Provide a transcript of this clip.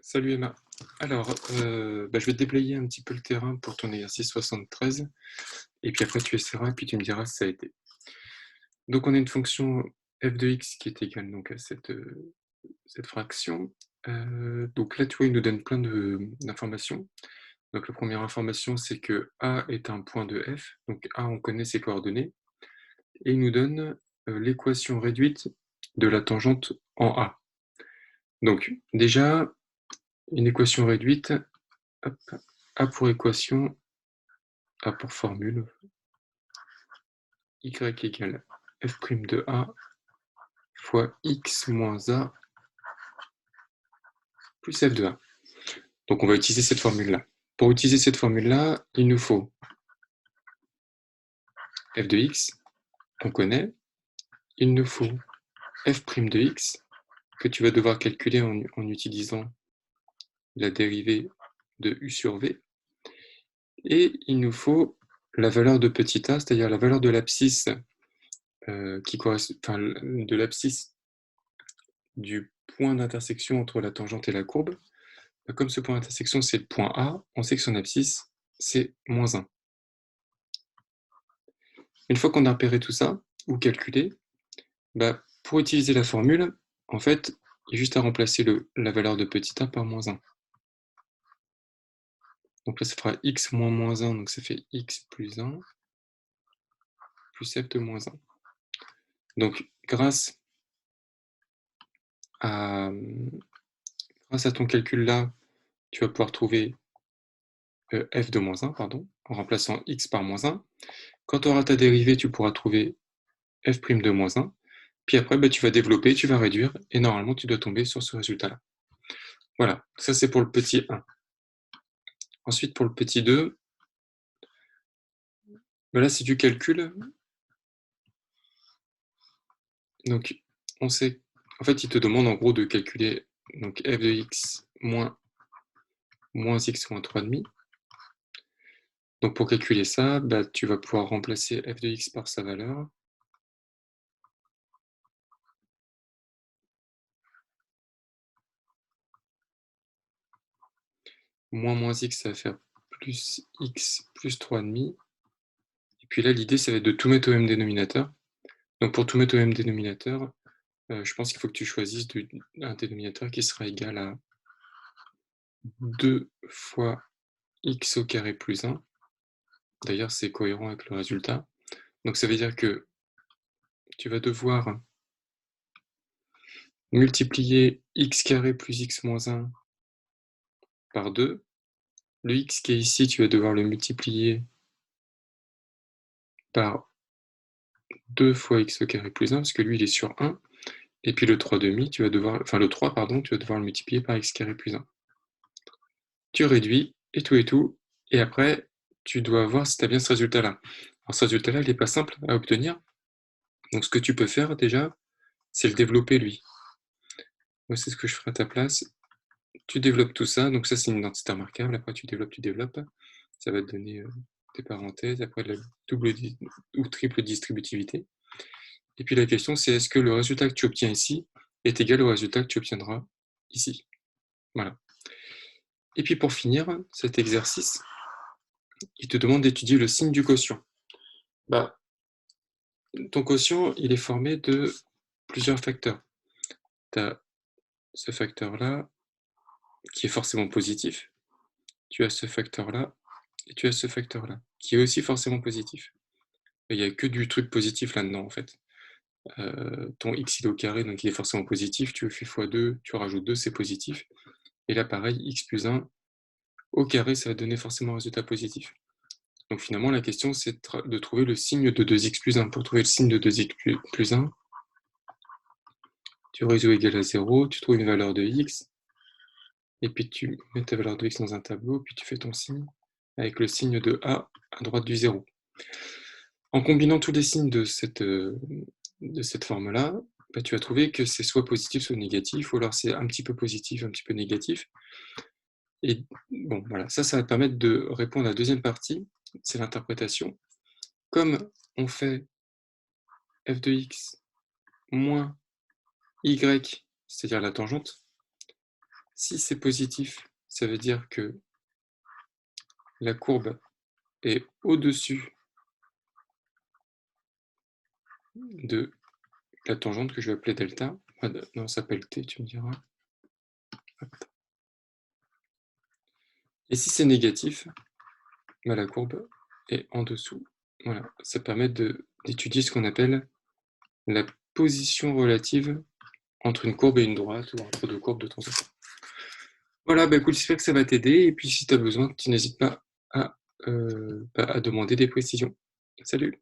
Salut Emma. Alors, je vais te déblayer un petit peu le terrain pour ton exercice 73, et puis après tu essaieras, et puis tu me diras si ça a été. Donc on a une fonction f de x qui est égale donc à cette fraction. Donc là, tu vois, il nous donne plein d'informations. Donc la première information, c'est que A est un point de f. Donc A, on connaît ses coordonnées. Et il nous donne l'équation réduite de la tangente en A. Donc déjà, une équation réduite, hop, A pour équation, A pour formule, y égale f' de A fois x moins A plus f de A. Donc on va utiliser cette formule-là. Pour utiliser cette formule-là, il nous faut f de x, on connaît. Il nous faut f' de x, que tu vas devoir calculer en utilisant la dérivée de u sur v. Et il nous faut la valeur de petit a, c'est-à-dire la valeur de l'abscisse de l'abscisse du point d'intersection entre la tangente et la courbe. Comme ce point d'intersection, c'est le point A, on sait que son abscisse, c'est moins 1. Une fois qu'on a repéré tout ça, ou calculé, pour utiliser la formule, en fait, il y a juste à remplacer la valeur de petit a par moins 1. Donc là, ça fera x moins moins 1, donc ça fait x plus 1, plus f de moins 1. Donc, grâce à ton calcul-là, tu vas pouvoir trouver f de moins 1, pardon, en remplaçant x par moins 1. Quand tu auras ta dérivée, tu pourras trouver f' de moins 1. Puis après, tu vas développer, tu vas réduire, et normalement, tu dois tomber sur ce résultat-là. Voilà, ça c'est pour le petit 1. Ensuite, pour le petit 2, là, c'est du calcul. Donc, on sait, en fait, il te demande en gros de calculer donc f de x moins x moins 3,5. Donc, pour calculer ça, tu vas pouvoir remplacer f de x par sa valeur. Moins x, ça va faire plus x plus 3,5. Et puis là, l'idée, ça va être de tout mettre au même dénominateur. Donc, pour tout mettre au même dénominateur, je pense qu'il faut que tu choisisses un dénominateur qui sera égal à 2 fois x au carré plus 1. D'ailleurs, c'est cohérent avec le résultat. Donc, ça veut dire que tu vas devoir multiplier x carré plus x moins 1 par 2. Le x qui est ici, tu vas devoir le multiplier par 2 fois x au carré plus 1, parce que lui, il est sur 1. Et puis le 3 demi, le 3, pardon, tu vas devoir le multiplier par x carré plus 1. Tu réduis, et tout, et après, tu dois voir si tu as bien ce résultat-là. Alors ce résultat-là, il n'est pas simple à obtenir. Donc ce que tu peux faire déjà, c'est le développer lui. Moi, c'est ce que je ferai à ta place. Tu développes tout ça, donc ça c'est une identité remarquable, après tu développes, ça va te donner des parenthèses, après la double ou triple distributivité. Et puis la question c'est est-ce que le résultat que tu obtiens ici est égal au résultat que tu obtiendras ici. Voilà. Et puis pour finir cet exercice, il te demande d'étudier le signe du quotient. Ton quotient, il est formé de plusieurs facteurs. Tu as ce facteur-là, qui est forcément positif. Tu as ce facteur-là, et tu as ce facteur-là, qui est aussi forcément positif. Il n'y a que du truc positif là-dedans, en fait. Ton x, il est au carré, donc il est forcément positif. Tu fais x2, tu rajoutes 2, c'est positif. Et là, pareil, x plus 1 au carré, ça va donner forcément un résultat positif. Donc finalement, la question, c'est de trouver le signe de 2x plus 1. Pour trouver le signe de 2x plus 1, tu résous égal à 0, tu trouves une valeur de x, et puis tu mets ta valeur de x dans un tableau, puis tu fais ton signe avec le signe de a à droite du 0. En combinant tous les signes de cette forme-là, tu vas trouver que c'est soit positif, soit négatif, ou alors c'est un petit peu positif, un petit peu négatif. Et bon, voilà, ça va te permettre de répondre à la deuxième partie, c'est l'interprétation. Comme on fait f de x moins y, c'est-à-dire la tangente, Si c'est positif, ça veut dire que la courbe est au-dessus de la tangente que je vais appeler delta. Ah, non, ça s'appelle t, tu me diras. Et si c'est négatif, bah, la courbe est en dessous. Voilà, ça permet d'étudier ce qu'on appelle la position relative entre une courbe et une droite, ou entre deux courbes de temps en temps. Voilà, bah écoute, j'espère que ça va t'aider, et puis si tu as besoin, tu n'hésites pas à demander des précisions. Salut!